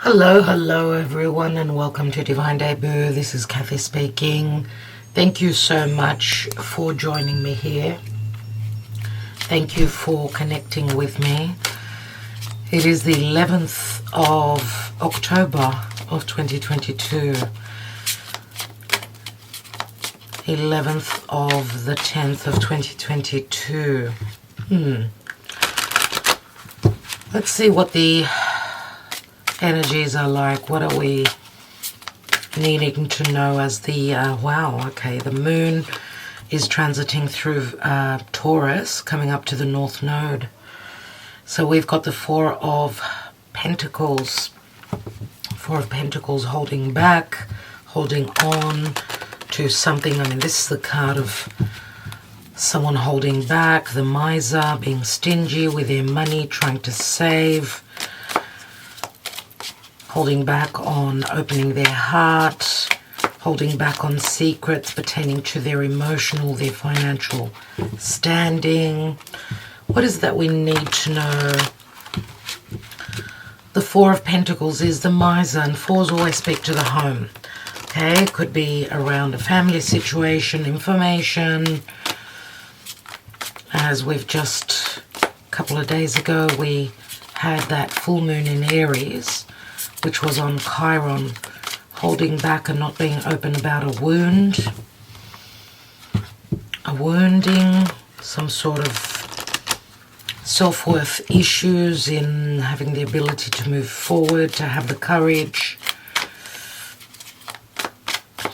Hello everyone, and welcome to Divine Debut. This is Kathy speaking. Thank you so much for joining me here. Thank you for connecting with me. It is the 11th of October of 2022. 11th of the 10th of 2022. Let's see what the energies are like. What are we needing to know as the the moon is transiting through Taurus, coming up to the North Node. So we've got the Four of Pentacles. Four of Pentacles holding back, holding on to something. I mean, this is the card of someone holding back, the miser, being stingy with their money, trying to save, holding back on opening their heart, holding back on secrets pertaining to their emotional, their financial standing. What is that we need to know? The Four of Pentacles is the miser, and fours always speak to the home. Okay, it could be around a family situation, information. As we've just, a couple of days ago, we had that full moon in Aries, which was on Chiron, holding back and not being open about a wound, a wounding, some sort of self-worth issues in having the ability to move forward, to have the courage.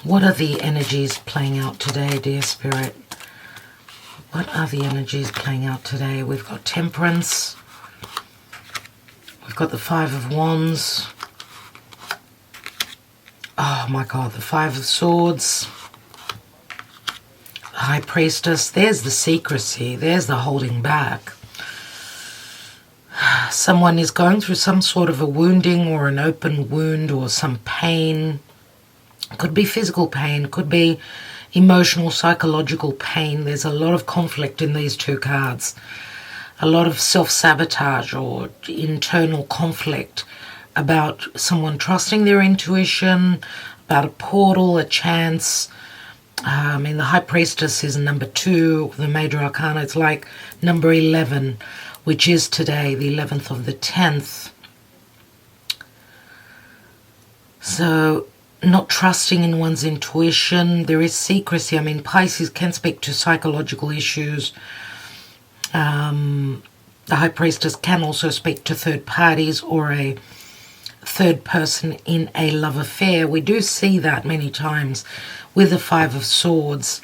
What are the energies playing out today, dear Spirit? What are the energies playing out today? We've got Temperance. We've got the Five of Wands. Oh my God, the Five of Swords. High Priestess. There's the secrecy. There's the holding back. Someone is going through some sort of a wounding or an open wound or some pain. Could be physical pain. Could be emotional, psychological pain. There's a lot of conflict in these two cards. A lot of self-sabotage or internal conflict about someone trusting their intuition, about a portal, a chance. The High Priestess is number 2, the Major Arcana. It's like number 11, which is today, the 11th of the 10th. So, not trusting in one's intuition. There is secrecy. Pisces can speak to psychological issues. The High Priestess can also speak to third parties or a third person in a love affair. We do see that many times with the Five of Swords.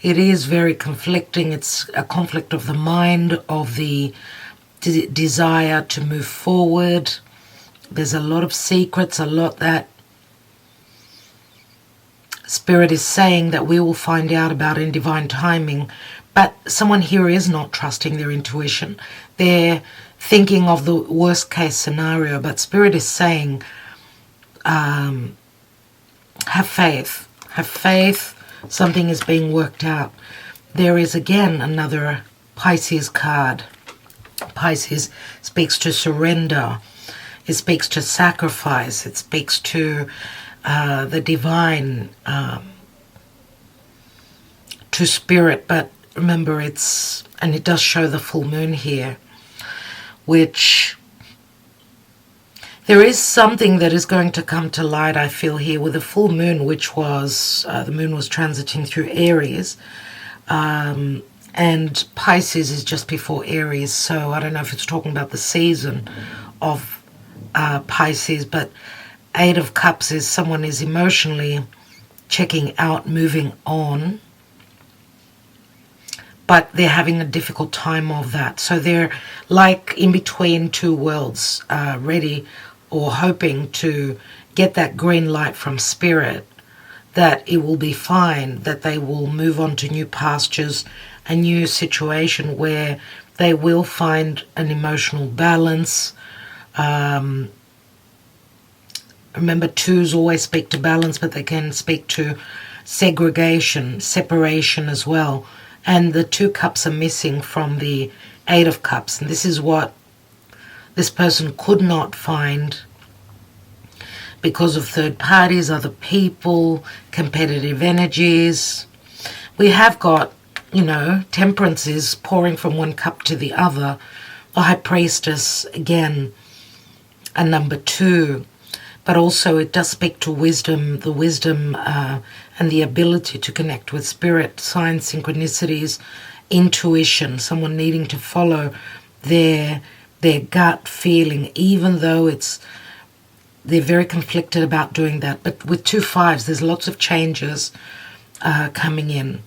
It is very conflicting. It's a conflict of the mind, of the desire to move forward. There's a lot of secrets, a lot that Spirit is saying that we will find out about in divine timing. But someone here is not trusting their intuition. They're thinking of the worst case scenario, but Spirit is saying, have faith. Have faith. Something is being worked out. There is again another Pisces card. Pisces speaks to surrender. It speaks to sacrifice. It speaks to the divine, to spirit. But remember, it does show the full moon here, which there is something that is going to come to light, I feel, here with the full moon, which was, the moon was transiting through Aries, and Pisces is just before Aries, so I don't know if it's talking about the season of Pisces, but Eight of Cups is someone is emotionally checking out, moving on, but they're having a difficult time of that. So they're like in between two worlds, ready or hoping to get that green light from Spirit, that it will be fine, that they will move on to new pastures, a new situation where they will find an emotional balance. Remember, twos always speak to balance, but they can speak to segregation, separation as well. And the two cups are missing from the Eight of Cups. And this is what this person could not find because of third parties, other people, competitive energies. We have got, you know, temperance is pouring from one cup to the other. The High Priestess, again, a number 2. But also it does speak to wisdom, the wisdom and the ability to connect with spirit, signs, synchronicities, intuition, someone needing to follow their gut feeling, even though they're very conflicted about doing that. But with 2 5s, there's lots of changes coming in.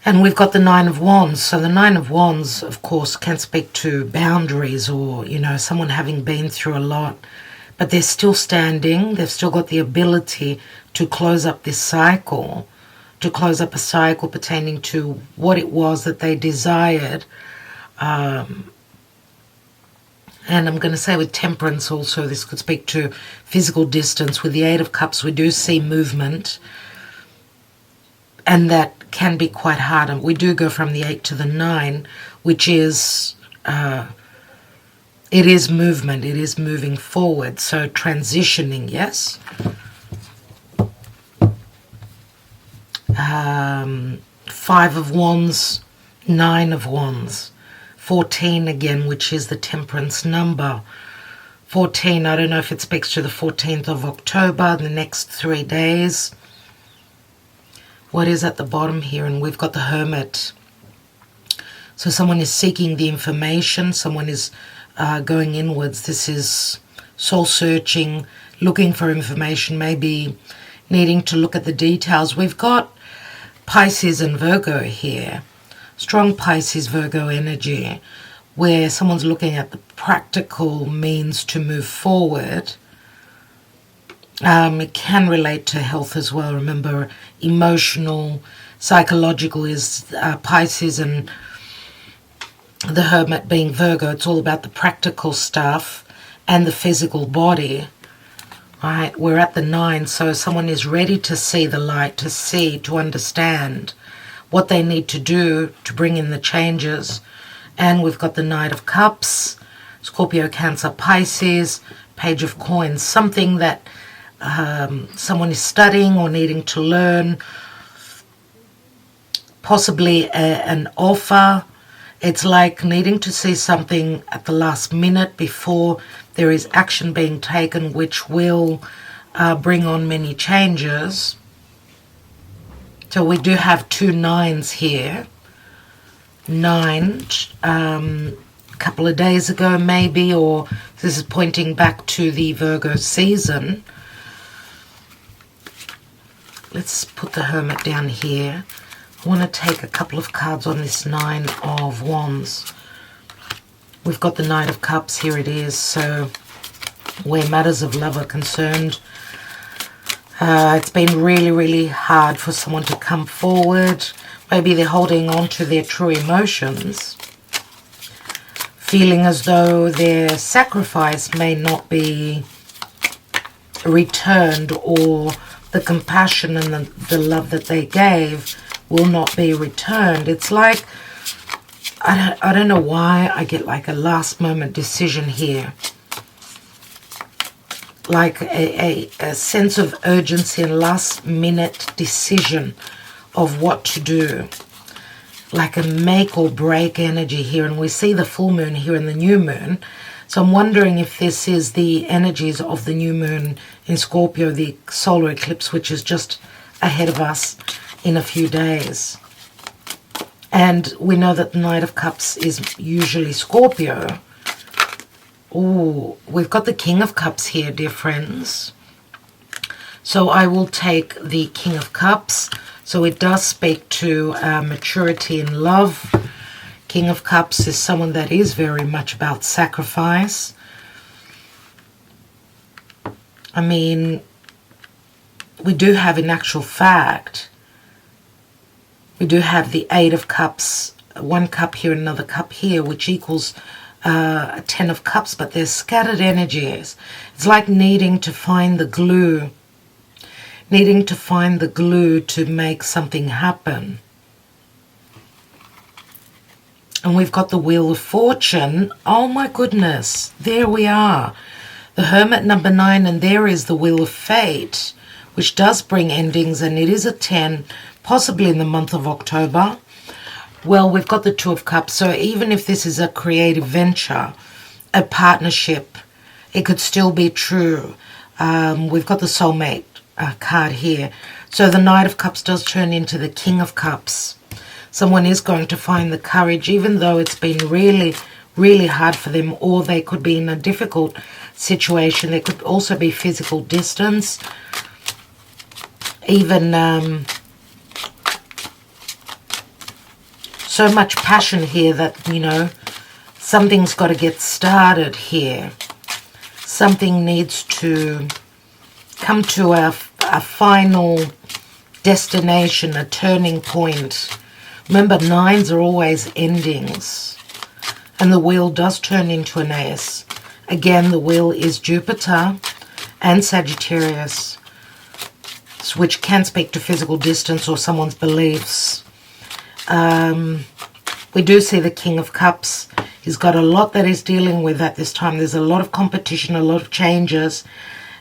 And we've got the 9 of Wands. So the 9 of Wands, of course, can speak to boundaries or, you know, someone having been through a lot. But they're still standing. They've still got the ability to close up this cycle, to close up a cycle pertaining to what it was that they desired. And I'm going to say with temperance also, this could speak to physical distance. With the 8 of Cups, we do see movement. And that can be quite hard. And we do go from the 8 to the 9, which is, it is movement. It is moving forward. So transitioning, yes. 5 of Wands, 9 of Wands. 14 again, which is the temperance number. 14, I don't know if it speaks to the 14th of October, the next 3 days. What is at the bottom here? And we've got the Hermit. So someone is seeking the information. Someone is going inwards. This is soul searching, looking for information, maybe needing to look at the details. We've got Pisces and Virgo here. Strong Pisces, Virgo energy, where someone's looking at the practical means to move forward. It can relate to health as well. Remember, emotional, psychological is Pisces, and the Hermit being Virgo. It's all about the practical stuff and the physical body. Right, we're at the 9, so someone is ready to see the light, to see, to understand what they need to do to bring in the changes. And we've got the Knight of Cups, Scorpio, Cancer, Pisces, Page of Coins, something that someone is studying or needing to learn, possibly an offer. It's like needing to see something at the last minute before there is action being taken, which will bring on many changes. So we do have 2 9s here. 9, a couple of days ago maybe, or this is pointing back to the Virgo season. Let's put the Hermit down here. I want to take a couple of cards on this 9 of Wands. We've got the Knight of Cups, here it is. So where matters of love are concerned, it's been really, really hard for someone to come forward. Maybe they're holding on to their true emotions, feeling as though their sacrifice may not be returned, or the compassion and the love that they gave will not be returned. It's like, I don't know why I get like a last moment decision here. Like a sense of urgency and last minute decision of what to do. Like a make or break energy here. And we see the full moon here and the new moon. So I'm wondering if this is the energies of the new moon in Scorpio, the solar eclipse, which is just ahead of us in a few days. And we know that the Knight of Cups is usually Scorpio. Oh, we've got the King of Cups here, dear friends. So I will take the King of Cups. So it does speak to maturity in love. King of Cups is someone that is very much about sacrifice. I mean, we do have, in actual fact, we do have the 8 of Cups, 1 cup here, another cup here, which equals a 10 of Cups, but there's scattered energies. It's like needing to find the glue, to make something happen. And we've got the Wheel of Fortune. Oh my goodness, there we are. The Hermit number 9, and there is the Wheel of Fate, which does bring endings, and it is a 10, possibly in the month of October. Well, we've got the Two of Cups, so even if this is a creative venture, a partnership, it could still be true. We've got the Soulmate card here. So the Knight of Cups does turn into the King of Cups. Someone is going to find the courage, even though it's been really, really hard for them, or they could be in a difficult situation. There could also be physical distance. Even so much passion here that, you know, something's got to get started here. Something needs to come to a final destination, a turning point. Remember, 9s are always endings. And the wheel does turn into an ace. Again, the wheel is Jupiter and Sagittarius, which can speak to physical distance or someone's beliefs. We do see the King of Cups. He's got a lot that he's dealing with at this time. There's a lot of competition, a lot of changes,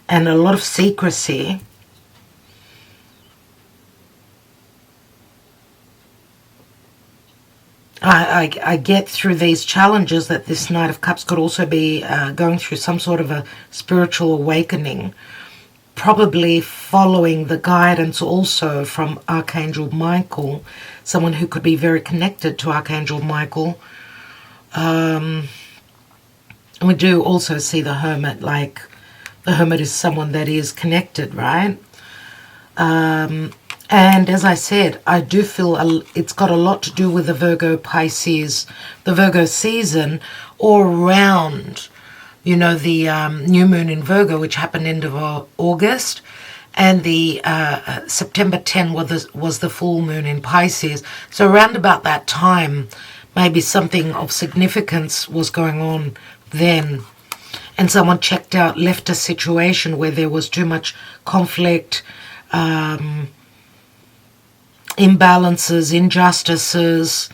and a lot of secrecy. I get through these challenges that this Knight of Cups could also be going through some sort of a spiritual awakening, probably following the guidance also from Archangel Michael, someone who could be very connected to Archangel Michael. And we do also see the Hermit, like the Hermit is someone that is connected, right? And as I said, I do feel it's got a lot to do with the Virgo Pisces, the Virgo season, or around, you know, the new moon in Virgo, which happened end of August, and the September 10 was the full moon in Pisces. So around about that time, maybe something of significance was going on then. And someone checked out, left a situation where there was too much conflict, imbalances, injustices,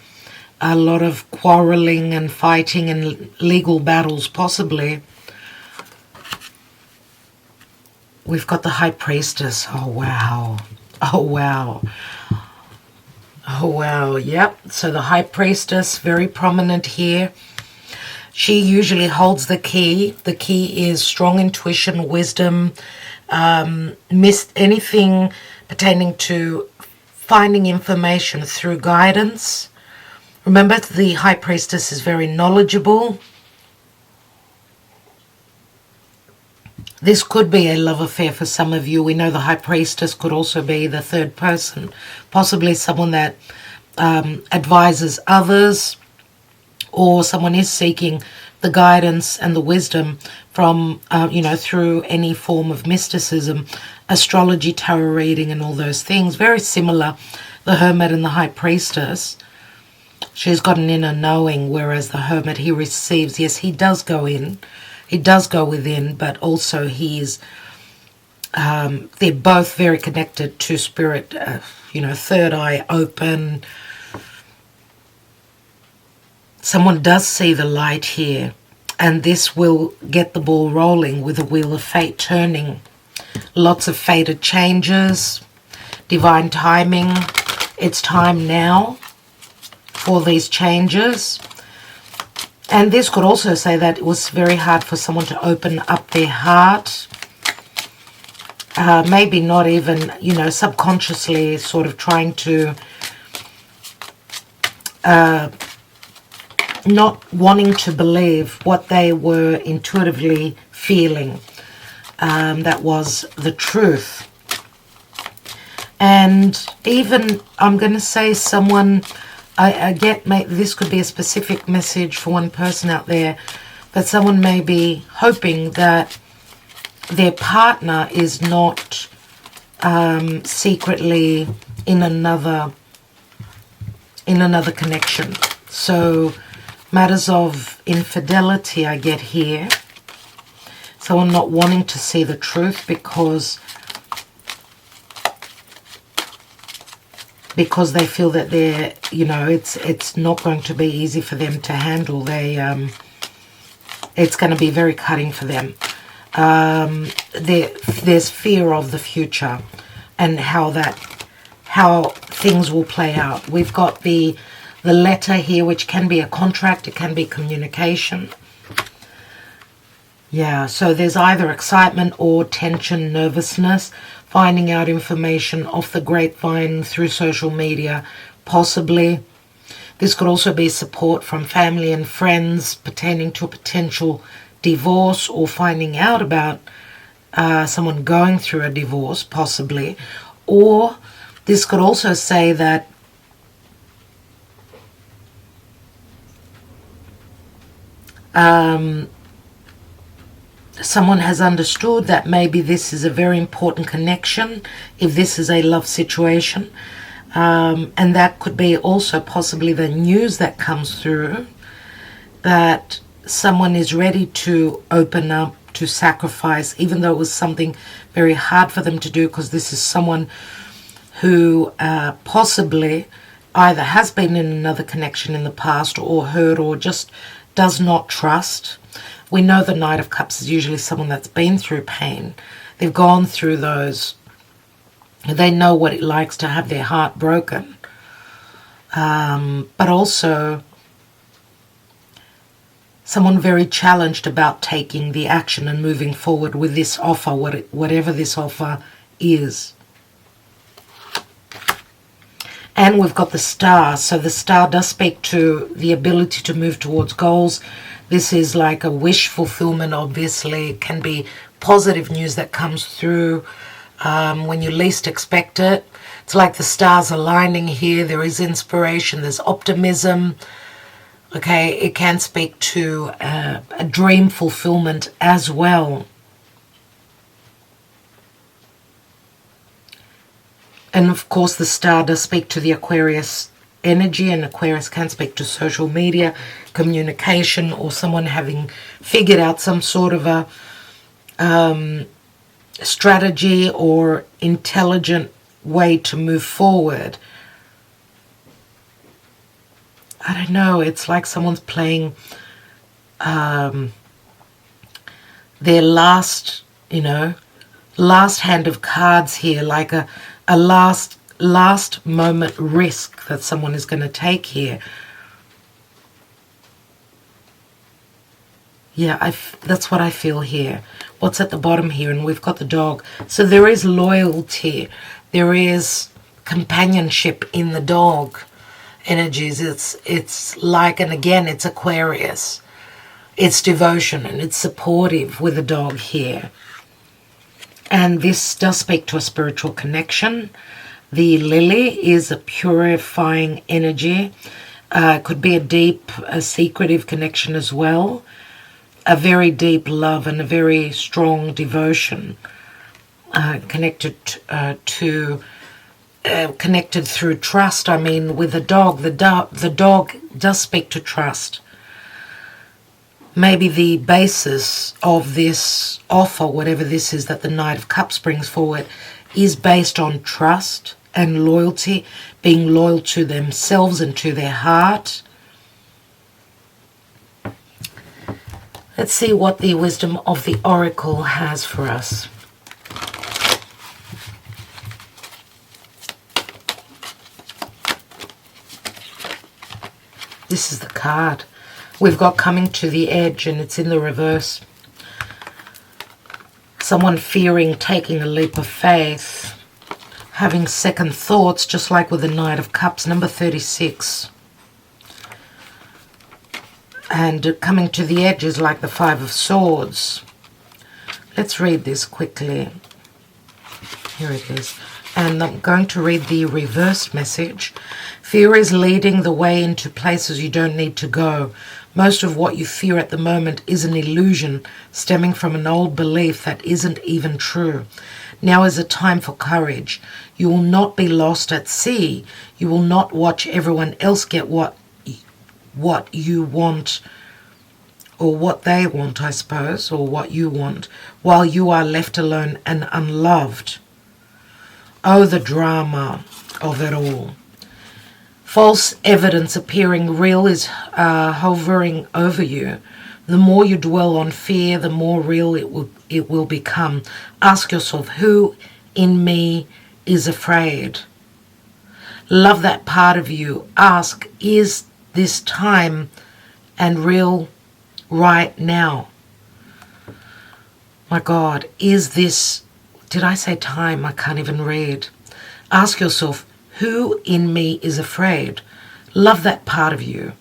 a lot of quarreling and fighting and legal battles possibly. We've got the High Priestess. Oh, wow. Oh, wow. Oh, wow. Yep. So the High Priestess, very prominent here. She usually holds the key. The key is strong intuition, wisdom, anything pertaining to finding information through guidance. Remember, the High Priestess is very knowledgeable. This could be a love affair for some of you. We know the High Priestess could also be the third person, possibly someone that advises others, or someone is seeking the guidance and the wisdom from, you know, through any form of mysticism, astrology, tarot reading, and all those things. Very similar, the Hermit and the High Priestess. She's got an inner knowing, whereas the Hermit, he receives. Yes, he does go in. He does go within, but also he's, they're both very connected to spirit, you know, third eye open. Someone does see the light here, and this will get the ball rolling with the Wheel of Fate turning. Lots of fated changes, divine timing. It's time now for these changes. And this could also say that it was very hard for someone to open up their heart. Maybe not even, you know, subconsciously sort of trying to not wanting to believe what they were intuitively feeling. That was the truth. And even, I'm going to say someone, I get, this could be a specific message for one person out there, that someone may be hoping that their partner is not secretly in another connection. So matters of infidelity I get here. Someone not wanting to see the truth because because they feel that they're, you know, it's not going to be easy for them to handle. It's going to be very cutting for them. There's fear of the future and how things will play out. We've got the letter here, which can be a contract, it can be communication. Yeah, so there's either excitement or tension, nervousness, finding out information off the grapevine through social media, possibly. This could also be support from family and friends pertaining to a potential divorce, or finding out about someone going through a divorce, possibly. Or this could also say that someone has understood that maybe this is a very important connection, if this is a love situation. And that could be also possibly the news that comes through, that someone is ready to open up, to sacrifice, even though it was something very hard for them to do, because this is someone who possibly either has been in another connection in the past, or hurt, or just does not trust. We know the Knight of Cups is usually someone that's been through pain. They've gone through those. They know what it likes to have their heart broken. But also someone very challenged about taking the action and moving forward with this offer, whatever this offer is. And we've got the Star. So the Star does speak to the ability to move towards goals. This is like a wish fulfillment, obviously. It can be positive news that comes through when you least expect it. It's like the stars aligning here. There is inspiration. There's optimism. Okay, it can speak to a dream fulfillment as well. And of course, the Star does speak to the Aquarius energy, and Aquarius can speak to social media, communication, or someone having figured out some sort of a strategy or intelligent way to move forward. I don't know, it's like someone's playing their last hand of cards here, like a last moment risk that someone is going to take here. Yeah, that's what I feel here. What's at the bottom here? And we've got the dog. So there is loyalty. There is companionship in the dog energies. It's like, and again, it's Aquarius. It's devotion and it's supportive with the dog here. And this does speak to a spiritual connection. The lily is a purifying energy. Could be a secretive connection as well. A very deep love and a very strong devotion. Connected through trust. I mean, with the dog does speak to trust. Maybe the basis of this offer, whatever this is that the Knight of Cups brings forward, is based on trust and loyalty, being loyal to themselves and to their heart. Let's see what the wisdom of the Oracle has for us. This is the card. We've got coming to the edge, and it's in the reverse. Someone fearing taking a leap of faith, having second thoughts, just like with the Knight of Cups, number 36. And coming to the edge is like the Five of Swords. Let's read this quickly. Here it is. And I'm going to read the reversed message. Fear is leading the way into places you don't need to go. Most of what you fear at the moment is an illusion stemming from an old belief that isn't even true. Now is a time for courage. You will not be lost at sea. You will not watch everyone else get what you want, or what they want, I suppose, or what you want, while you are left alone and unloved. Oh, the drama of it all. False evidence appearing real is hovering over you. The more you dwell on fear, the more real it will become. Ask yourself, who in me is afraid? Love that part of you. Ask, is this time and real right now? My God, is this, did I say time? I can't even read. Ask yourself, who in me is afraid? Love that part of you.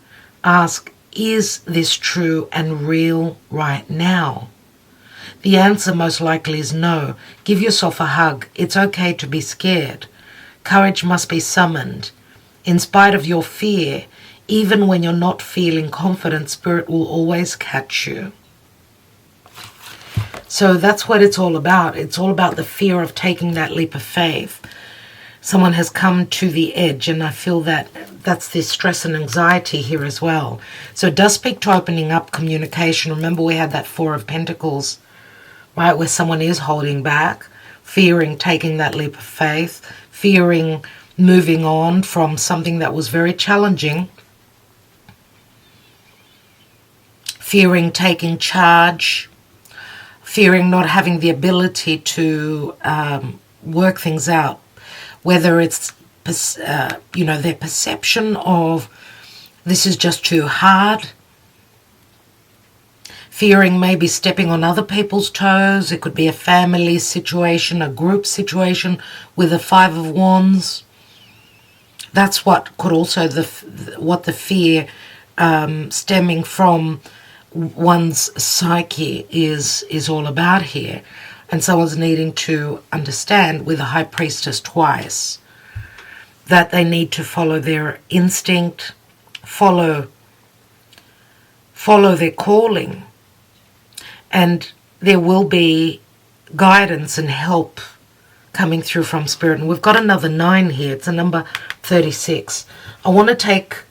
Ask, is this true and real right now? The answer most likely is no. Give yourself a hug. It's okay to be scared. Courage must be summoned. In spite of your fear, even when you're not feeling confident, Spirit will always catch you. So that's what it's all about. It's all about the fear of taking that leap of faith. Someone has come to the edge, and I feel that that's the stress and anxiety here as well. So it does speak to opening up communication. Remember, we had that Four of Pentacles, right, where someone is holding back, fearing taking that leap of faith, fearing moving on from something that was very challenging, fearing taking charge, fearing not having the ability to work things out. Whether it's, their perception of this is just too hard, fearing maybe stepping on other people's toes. It could be a family situation, a group situation with a Five of Wands. That's what could also, what the fear stemming from one's psyche is all about here. And someone's needing to understand with the High Priestess twice that they need to follow their instinct, follow their calling. And there will be guidance and help coming through from Spirit. And we've got another 9 here. It's a number 36. I want to take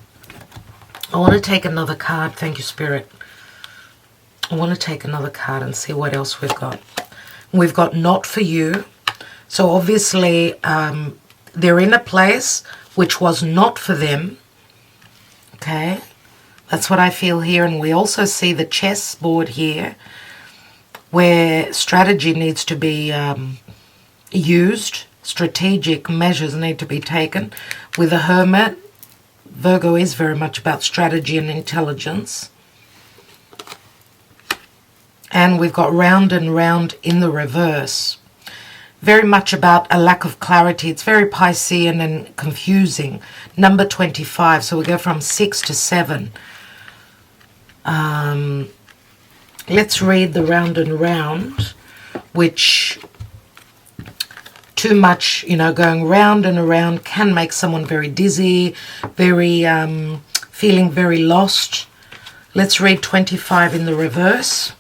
another card. Thank you, Spirit. I want to take another card and see what else we've got. We've got not for you. So obviously they're in a place which was not for them. Okay. That's what I feel here. And we also see the chessboard here where strategy needs to be used. Strategic measures need to be taken. With the Hermit, Virgo is very much about strategy and intelligence. And we've got round and round in the reverse. Very much about a lack of clarity. It's very Piscean and confusing. Number 25. So we go from 6 to 7. Let's read the round and round, which too much, going round and around can make someone very dizzy, very feeling very lost. Let's read 25 in the reverse.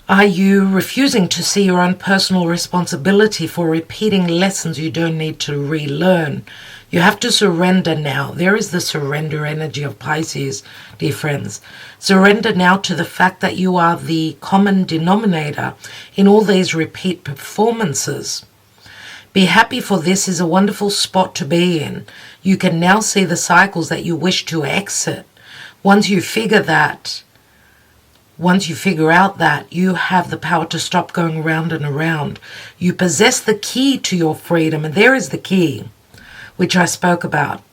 Are you refusing to see your own personal responsibility for repeating lessons you don't need to relearn? You have to surrender now. There is the surrender energy of Pisces, dear friends. Surrender now to the fact that you are the common denominator in all these repeat performances. Be happy, for this is a wonderful spot to be in. You can now see the cycles that you wish to exit. Once you figure out that, you have the power to stop going round and around. You possess the key to your freedom, and there is the key, which I spoke about.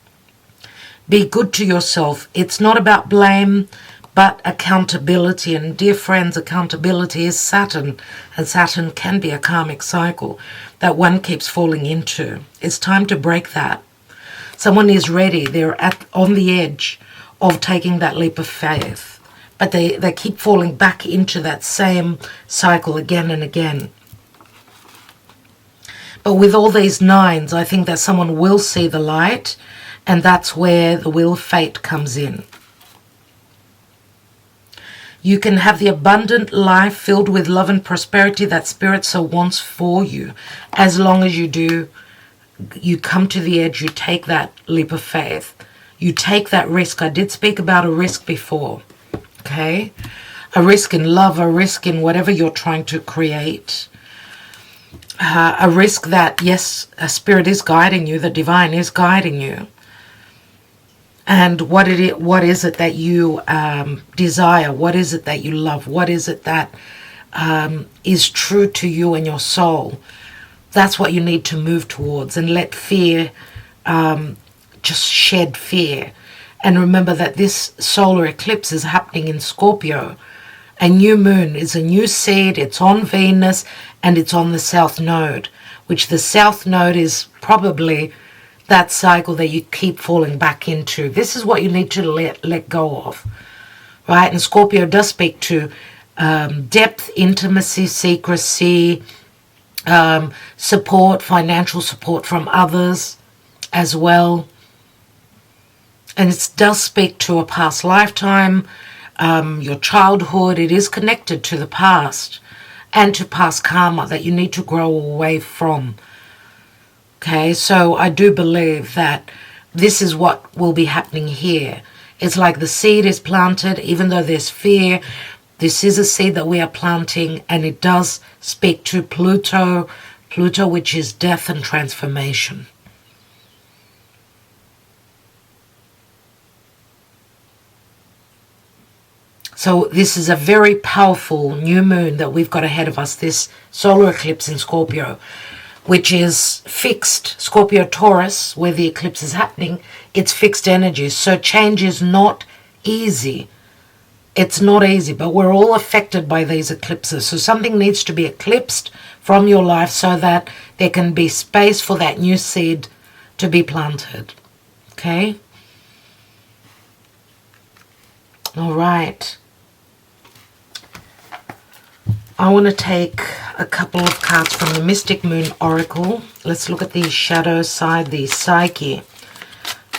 Be good to yourself. It's not about blame, but accountability. And dear friends, accountability is Saturn, and Saturn can be a karmic cycle that one keeps falling into. It's time to break that. Someone is ready. They're on the edge of taking that leap of faith. But they keep falling back into that same cycle again and again. But with all these 9s, I think that someone will see the light, and that's where the wheel of fate comes in. You can have the abundant life filled with love and prosperity that Spirit so wants for you. As long as you do, you come to the edge, you take that leap of faith. You take that risk. I did speak about a risk before. Okay, a risk in love, a risk in whatever you're trying to create. a risk that, yes, a spirit is guiding you, the divine is guiding you. And what is it that you desire? What is it that you love? What is it that is true to you and your soul? That's what you need to move towards, and let fear just shed fear. And remember that this solar eclipse is happening in Scorpio. A new moon is a new seed. It's on Venus and it's on the South Node, which the South Node is probably that cycle that you keep falling back into. This is what you need to let go of, right? And Scorpio does speak to depth, intimacy, secrecy, support, financial support from others as well. And it does speak to a past lifetime, your childhood. It is connected to the past and to past karma that you need to grow away from. Okay, so I do believe that this is what will be happening here. It's like the seed is planted, even though there's fear. This is a seed that we are planting, and it does speak to Pluto, which is death and transformation. So this is a very powerful new moon that we've got ahead of us, this solar eclipse in Scorpio, which is fixed. Scorpio Taurus, where the eclipse is happening, it's fixed energy. So change is not easy. It's not easy, but we're all affected by these eclipses. So something needs to be eclipsed from your life so that there can be space for that new seed to be planted. Okay? All right. I want to take a couple of cards from the Mystic Moon Oracle. Let's look at the shadow side, the psyche.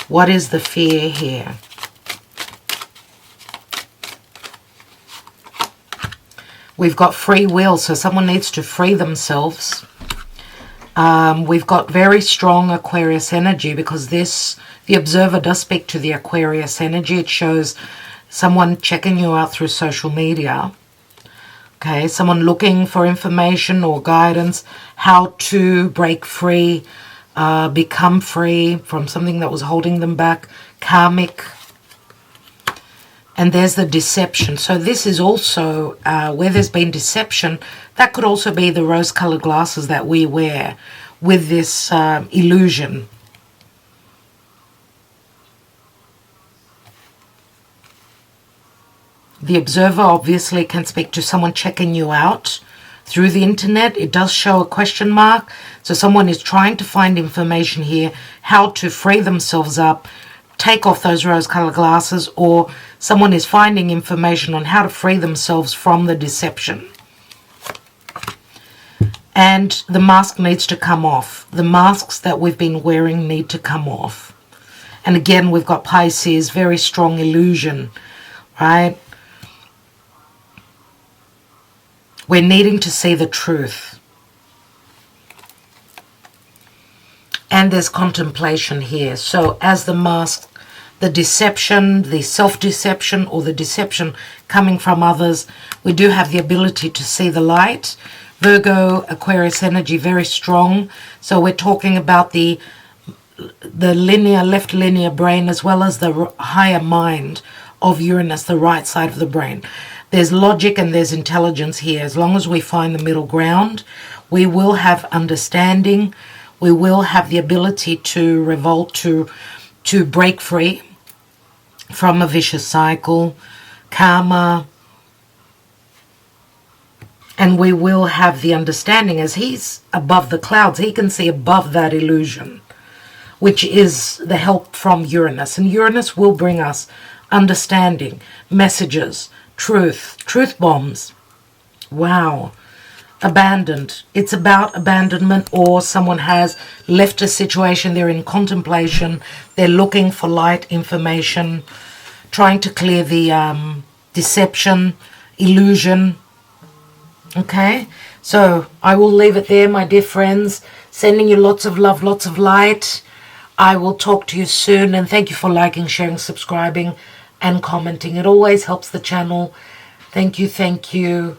What is the fear here? We've got free will, so someone needs to free themselves. We've got very strong Aquarius energy, because the observer does speak to the Aquarius energy. It shows someone checking you out through social media. Okay, someone looking for information or guidance, how to break free, become free from something that was holding them back, karmic. And there's the deception. So this is also where there's been deception. That could also be the rose-colored glasses that we wear with this illusion. The observer obviously can speak to someone checking you out through the internet. It does show a question mark. So someone is trying to find information here, how to free themselves up, take off those rose-colored glasses, or someone is finding information on how to free themselves from the deception. And the mask needs to come off. The masks that we've been wearing need to come off. And again, we've got Pisces, very strong illusion, right? We're needing to see the truth. And there's contemplation here. So as the mask, the deception, the self-deception, or the deception coming from others, we do have the ability to see the light. Virgo, Aquarius energy, very strong. So we're talking about the left linear brain, as well as the higher mind of Uranus, the right side of the brain. There's logic and there's intelligence here. As long as we find the middle ground, we will have understanding. We will have the ability to revolt, to break free from a vicious cycle, karma. And we will have the understanding. As he's above the clouds, he can see above that illusion, which is the help from Uranus. And Uranus will bring us understanding, messages, truth bombs. Wow. Abandoned. It's about abandonment, or someone has left a situation, they're in contemplation, they're looking for light information, trying to clear the deception, illusion. Okay, so I will leave it there, my dear friends. Sending you lots of love, lots of light. I will talk to you soon, and thank you for liking, sharing, subscribing, and commenting. It always helps the channel. Thank you, thank you.